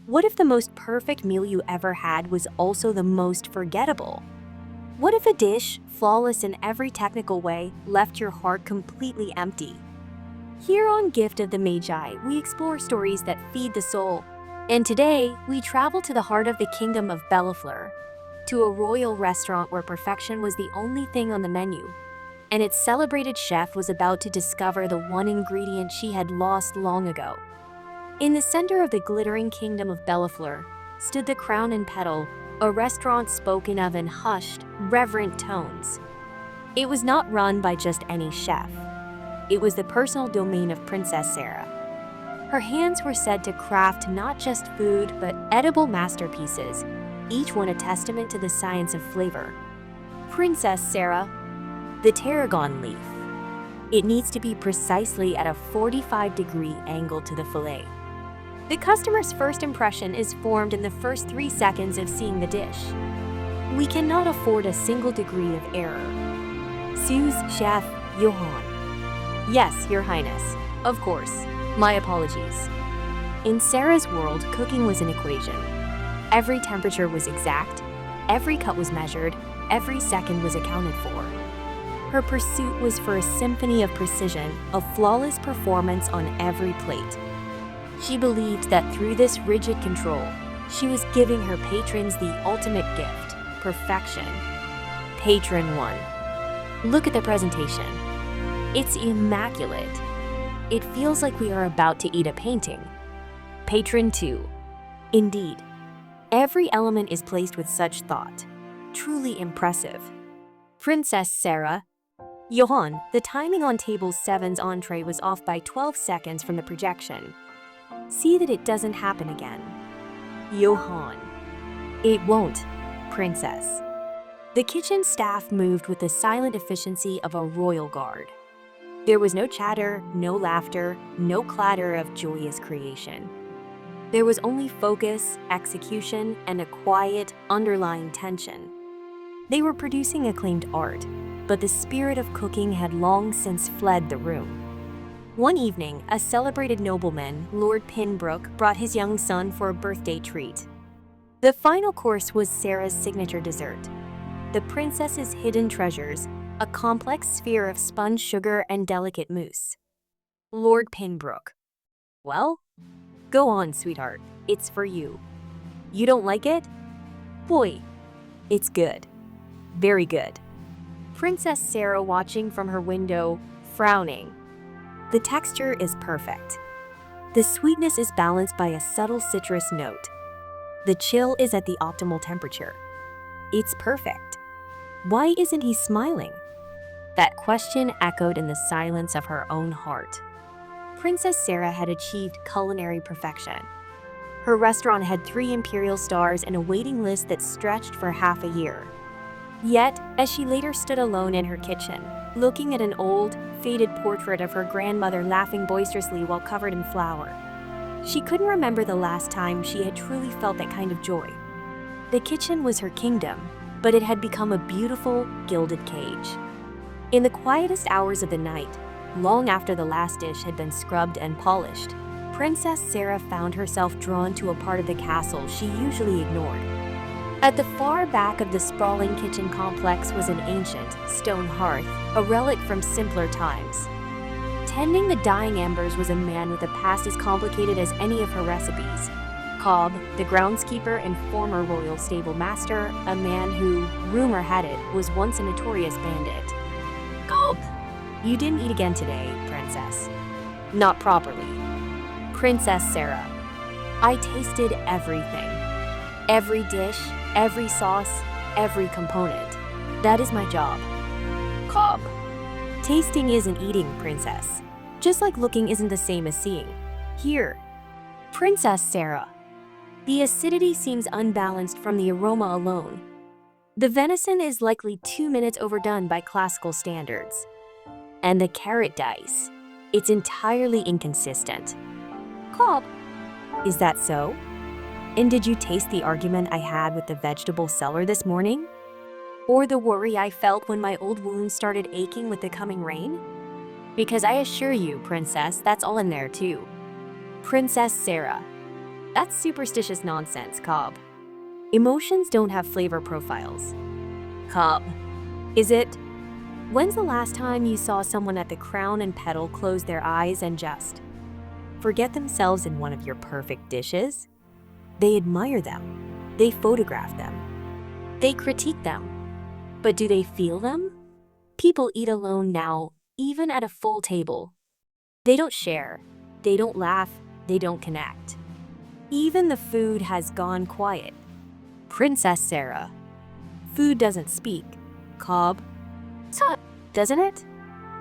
What if the most perfect meal you ever had was also the most forgettable? What if a dish, flawless in every technical way, left your heart completely empty? Here on Gift of the Magi, we explore stories that feed the soul. And today, we travel to the heart of the kingdom of Bellaflur, to a royal restaurant where perfection was the only thing on the menu, and its celebrated chef was about to discover the one ingredient she had lost long ago. In the center of the glittering kingdom of Bellafleur stood the Crown and Petal, a restaurant spoken of in hushed, reverent tones. It was not run by just any chef. It was the personal domain of Princess Sarah. Her hands were said to craft not just food, but edible masterpieces, each one a testament to the science of flavor. Princess Sarah, the tarragon leaf. It needs to be precisely at a 45-degree angle to the fillet. The customer's first impression is formed in the first 3 seconds of seeing the dish. We cannot afford a single degree of error. Sous Chef Johann. Yes, Your Highness. Of course. My apologies. In Sarah's world, cooking was an equation. Every temperature was exact, every cut was measured, every second was accounted for. Her pursuit was for a symphony of precision, a flawless performance on every plate. She believed that through this rigid control, she was giving her patrons the ultimate gift, perfection. Patron 1. Look at the presentation. It's immaculate. It feels like we are about to eat a painting. Patron 2. Indeed, every element is placed with such thought. Truly impressive. Princess Sarah. Johann, the timing on table 7's entree was off by 12 seconds from the projection. See that it doesn't happen again. Johann. It won't, Princess. The kitchen staff moved with the silent efficiency of a royal guard. There was no chatter, no laughter, no clatter of joyous creation. There was only focus, execution, and a quiet, underlying tension. They were producing acclaimed art, but the spirit of cooking had long since fled the room. One evening, a celebrated nobleman, Lord Pinbrook, brought his young son for a birthday treat. The final course was Sarah's signature dessert, the princess's hidden treasures, a complex sphere of sponge sugar and delicate mousse. Lord Pinbrook. Well? Go on, sweetheart. It's for you. You don't like it? Boy, it's good. Very good. Princess Sarah watching from her window, frowning. The texture is perfect. The sweetness is balanced by a subtle citrus note. The chill is at the optimal temperature. It's perfect. Why isn't he smiling? That question echoed in the silence of her own heart. Princess Sarah had achieved culinary perfection. Her restaurant had 3 imperial stars and a waiting list that stretched for half a year. Yet, as she later stood alone in her kitchen, looking at an old, faded portrait of her grandmother laughing boisterously while covered in flour, she couldn't remember the last time she had truly felt that kind of joy. The kitchen was her kingdom, but it had become a beautiful, gilded cage. In the quietest hours of the night, long after the last dish had been scrubbed and polished, Princess Sarah found herself drawn to a part of the castle she usually ignored. At the far back of the sprawling kitchen complex was an ancient, stone hearth, a relic from simpler times. Tending the dying embers was a man with a past as complicated as any of her recipes. Cobb, the groundskeeper and former royal stable master, a man who, rumor had it, was once a notorious bandit. Cobb! You didn't eat again today, Princess. Not properly. Princess Sarah. I tasted everything. Every dish, every sauce, every component. That is my job. Cobb. Tasting isn't eating, Princess. Just like looking isn't the same as seeing. Here. Princess Sarah. The acidity seems unbalanced from the aroma alone. The venison is likely 2 minutes overdone by classical standards. And the carrot dice. It's entirely inconsistent. Cobb. Is that so? And did you taste the argument I had with the vegetable seller this morning? Or the worry I felt when my old wound started aching with the coming rain? Because I assure you, Princess, that's all in there too. Princess Sarah. That's superstitious nonsense, Cobb. Emotions don't have flavor profiles. Cobb. Is it? When's the last time you saw someone at the Crown and Petal close their eyes and just forget themselves in one of your perfect dishes? They admire them. They photograph them. They critique them. But do they feel them? People eat alone now, even at a full table. They don't share. They don't laugh. They don't connect. Even the food has gone quiet. Princess Sarah. Food doesn't speak. Cobb. Doesn't it?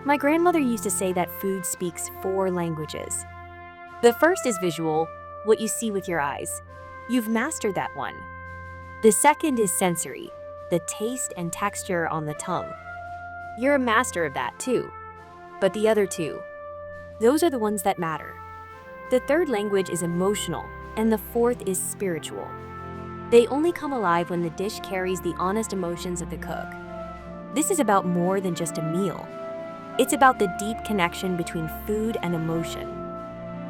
My grandmother used to say that food speaks 4 languages. The first is visual, what you see with your eyes. You've mastered that one. The second is sensory, the taste and texture on the tongue. You're a master of that too. But the other 2, those are the ones that matter. The third language is emotional, and the fourth is spiritual. They only come alive when the dish carries the honest emotions of the cook. This is about more than just a meal. It's about the deep connection between food and emotion.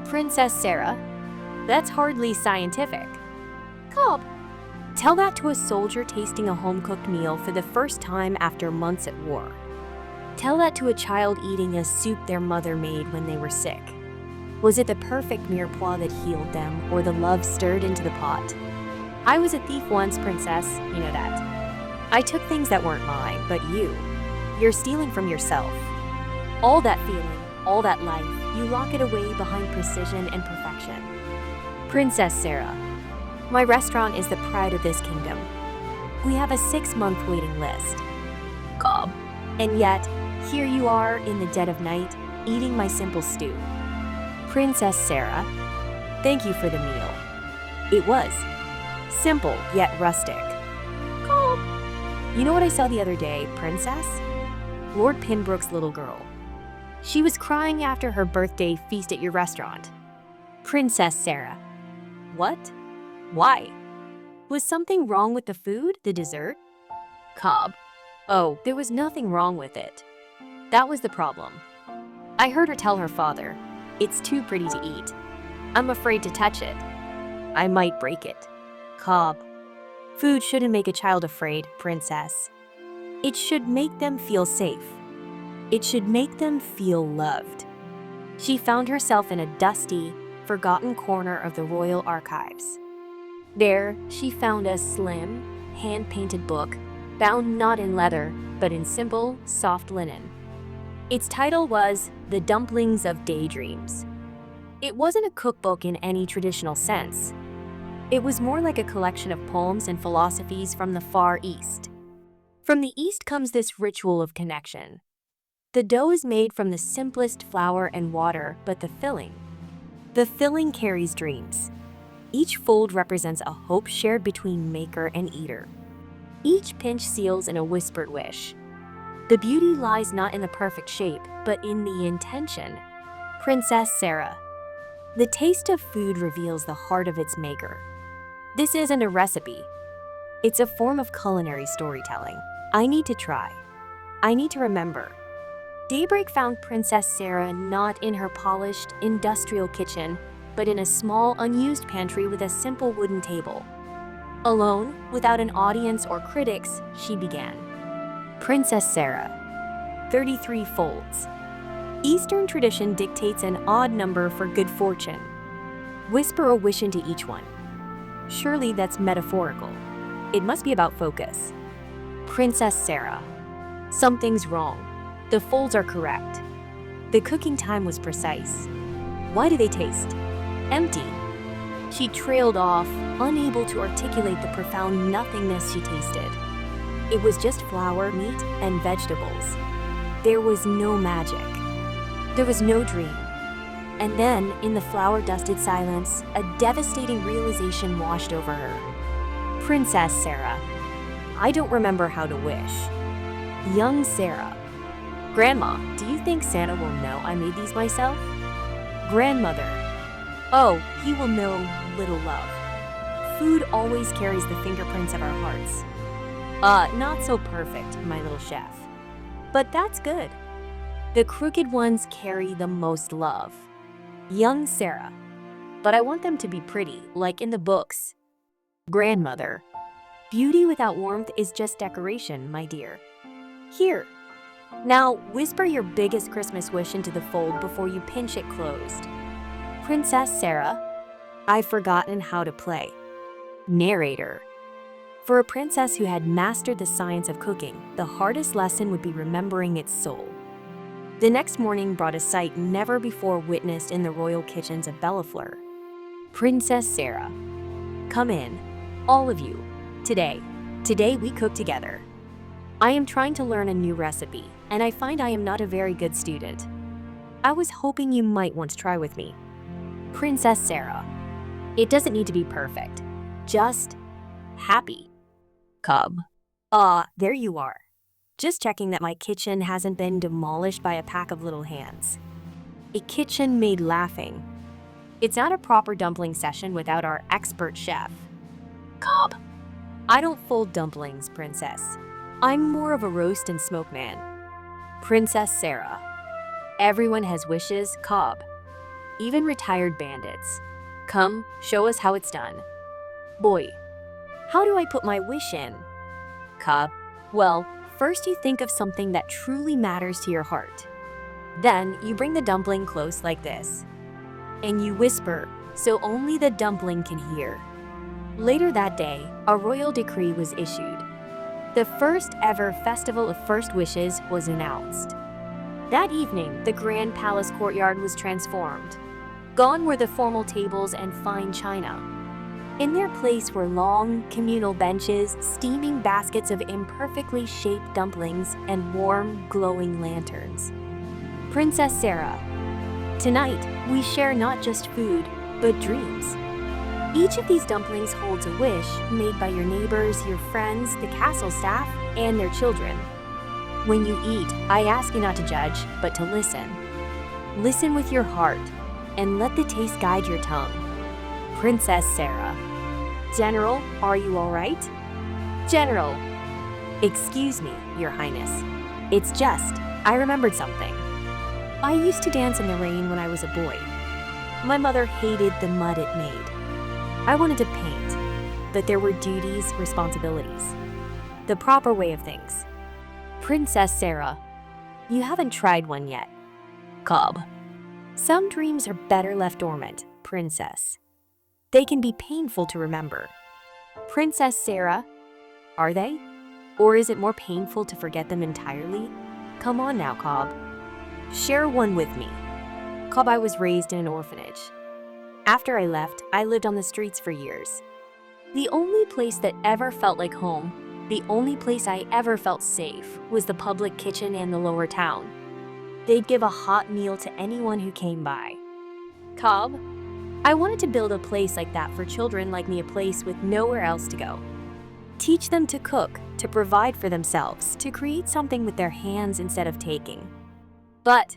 Princess Sarah, that's hardly scientific. Cobb, tell that to a soldier tasting a home-cooked meal for the first time after months at war. Tell that to a child eating a soup their mother made when they were sick. Was it the perfect mirepoix that healed them, or the love stirred into the pot? I was a thief once, princess, you know that. I took things that weren't mine, but you're stealing from yourself. All that feeling, all that life, you lock it away behind precision and perfection. Princess Sarah, my restaurant is the pride of this kingdom. We have a 6-month waiting list. Cobb. And yet, here you are in the dead of night, eating my simple stew. Princess Sarah, thank you for the meal. It was simple yet rustic. Cobb. You know what I saw the other day, princess? Lord Pinbrook's little girl. She was crying after her birthday feast at your restaurant. Princess Sarah. What? Why? Was something wrong with the food, the dessert? Cobb. Oh, there was nothing wrong with it. That was the problem. I heard her tell her father, it's too pretty to eat. I'm afraid to touch it. I might break it. Cobb. Food shouldn't make a child afraid, princess. It should make them feel safe. It should make them feel loved. She found herself in a dusty, forgotten corner of the royal archives. There, she found a slim, hand-painted book, bound not in leather, but in simple, soft linen. Its title was The Dumplings of Daydreams. It wasn't a cookbook in any traditional sense. It was more like a collection of poems and philosophies from the Far East. From the East comes this ritual of connection. The dough is made from the simplest flour and water, but the filling carries dreams. Each fold represents a hope shared between maker and eater. Each pinch seals in a whispered wish. The beauty lies not in the perfect shape, but in the intention. Princess Sarah. The taste of food reveals the heart of its maker. This isn't a recipe. It's a form of culinary storytelling. I need to try. I need to remember. Daybreak found Princess Sarah not in her polished, industrial kitchen, but in a small, unused pantry with a simple wooden table. Alone, without an audience or critics, she began. Princess Sarah. 33 folds. Eastern tradition dictates an odd number for good fortune. Whisper a wish into each one. Surely that's metaphorical. It must be about focus. Princess Sarah. Something's wrong. The folds are correct. The cooking time was precise. Why do they taste empty? She trailed off, unable to articulate the profound nothingness she tasted. It was just flour, meat, and vegetables. There was no magic. There was no dream. And then, in the flour-dusted silence, a devastating realization washed over her. Princess Sarah. I don't remember how to wish. Young Sarah. Grandma, do you think Santa will know I made these myself? Grandmother. Oh, he will know, little love. Food always carries the fingerprints of our hearts. Not so perfect, my little chef. But that's good. The crooked ones carry the most love. Young Sarah. but I want them to be pretty, like in the books. Grandmother. Beauty without warmth is just decoration, my dear. Here. Now, whisper your biggest Christmas wish into the fold before you pinch it closed. Princess Sarah. I've forgotten how to play. Narrator. For a princess who had mastered the science of cooking, the hardest lesson would be remembering its soul. The next morning brought a sight never before witnessed in the royal kitchens of Bellaflur. Princess Sarah. Come in, all of you. Today we cook together. I am trying to learn a new recipe, and I find I am not a very good student. I was hoping you might want to try with me. Princess Sarah. It doesn't need to be perfect, just happy. Cobb. There you are. Just checking that my kitchen hasn't been demolished by a pack of little hands. A kitchen made laughing. It's not a proper dumpling session without our expert chef. Cobb. I don't fold dumplings, princess. I'm more of a roast and smoke man. Princess Sarah. Everyone has wishes, Cobb. Even retired bandits. Come, show us how it's done. Boy. How do I put my wish in? Cobb. Well, first you think of something that truly matters to your heart. Then you bring the dumpling close like this. And you whisper, so only the dumpling can hear. Later that day, a royal decree was issued. The first ever Festival of First Wishes was announced. That evening, the grand palace courtyard was transformed. Gone were the formal tables and fine china. In their place were long, communal benches, steaming baskets of imperfectly shaped dumplings, and warm, glowing lanterns. Princess Sarah. Tonight, we share not just food, but dreams. Each of these dumplings holds a wish made by your neighbors, your friends, the castle staff, and their children. When you eat, I ask you not to judge, but to listen. Listen with your heart, and let the taste guide your tongue. Princess Sarah. General, are you all right? General. Excuse me, Your Highness. It's just, I remembered something. I used to dance in the rain when I was a boy. My mother hated the mud it made. I wanted to paint, but there were duties, responsibilities. The proper way of things. Princess Sarah. You haven't tried one yet. Cobb. Some dreams are better left dormant, princess. They can be painful to remember. Princess Sarah. Are they? Or is it more painful to forget them entirely? Come on now, Cobb. Share one with me. Cobb, I was raised in an orphanage. After I left, I lived on the streets for years. The only place that ever felt like home, the only place I ever felt safe, was the public kitchen in the lower town. They'd give a hot meal to anyone who came by. Cobb, I wanted to build a place like that for children like me, a place with nowhere else to go. Teach them to cook, to provide for themselves, to create something with their hands instead of taking. But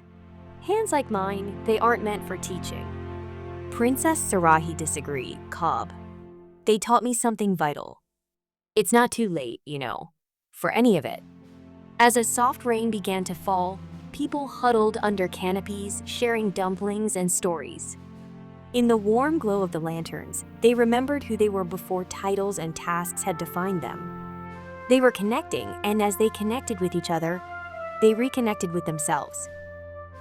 hands like mine, they aren't meant for teaching. Princess Sarahi disagreed, Cobb. They taught me something vital. It's not too late, for any of it. As a soft rain began to fall, people huddled under canopies, sharing dumplings and stories. In the warm glow of the lanterns, they remembered who they were before titles and tasks had defined them. They were connecting, and as they connected with each other, they reconnected with themselves.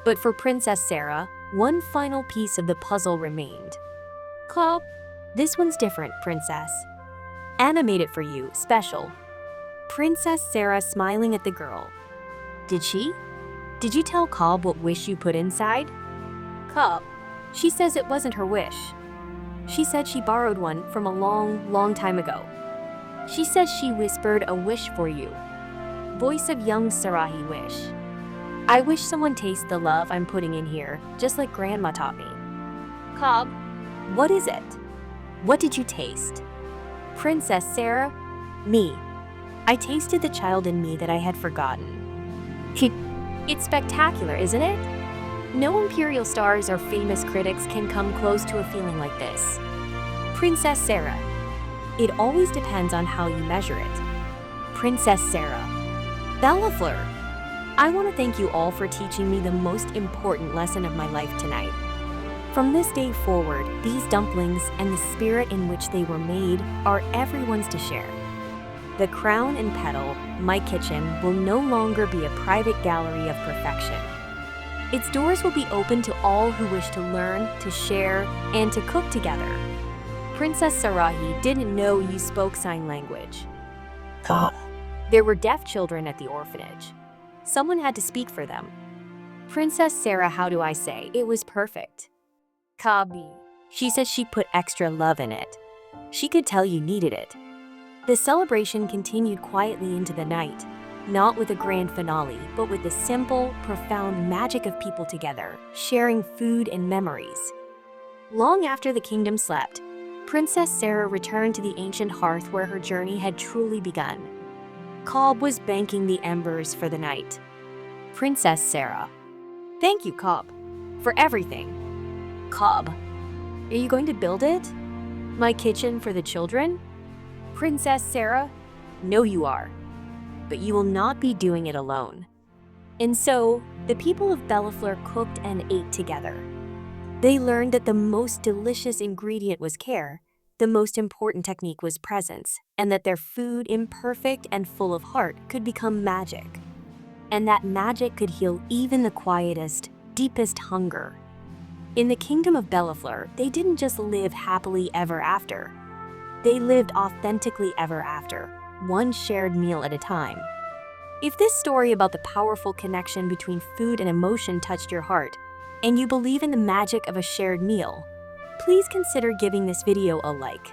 But for Princess Sarah, one final piece of the puzzle remained. Cobb, this one's different, princess. Anna made it for you, special. Princess Sarah smiling at the girl. Did she? Did you tell Cobb what wish you put inside? Cobb, she says it wasn't her wish. She said she borrowed one from a long, long time ago. She says she whispered a wish for you. Voice of young Sarahi wish. I wish someone tastes the love I'm putting in here, just like Grandma taught me. Cobb, what is it? What did you taste? Princess Sarah, me. I tasted the child in me that I had forgotten. It's spectacular, isn't it? No imperial stars or famous critics can come close to a feeling like this. Princess Sarah. It always depends on how you measure it. Princess Sarah. Bellaflur. I want to thank you all for teaching me the most important lesson of my life tonight. From this day forward, these dumplings and the spirit in which they were made are everyone's to share. The Crown and Petal, my kitchen, will no longer be a private gallery of perfection. Its doors will be open to all who wish to learn, to share, and to cook together. Princess Sarahi didn't know you spoke sign language. Cobb. There were deaf children at the orphanage. Someone had to speak for them. Princess Sarah, how do I say, it was perfect. Cobb. She said she put extra love in it. She could tell you needed it. The celebration continued quietly into the night, not with a grand finale, but with the simple, profound magic of people together, sharing food and memories. Long after the kingdom slept, Princess Sarah returned to the ancient hearth where her journey had truly begun. Cobb was banking the embers for the night. Princess Sarah. Thank you, Cobb, for everything. Cobb. Are you going to build it? My kitchen for the children? Princess Sarah. No, you are. But you will not be doing it alone. And so, the people of Bellaflur cooked and ate together. They learned that the most delicious ingredient was care, the most important technique was presence, and that their food, imperfect and full of heart, could become magic. And that magic could heal even the quietest, deepest hunger. In the kingdom of Bellaflur, they didn't just live happily ever after. They lived authentically ever after, one shared meal at a time. If this story about the powerful connection between food and emotion touched your heart, and you believe in the magic of a shared meal, please consider giving this video a like.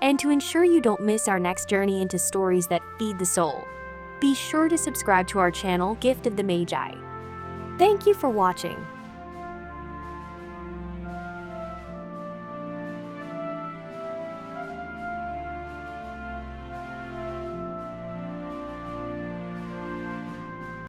And to ensure you don't miss our next journey into stories that feed the soul, be sure to subscribe to our channel, Gift of the Magi. Thank you for watching.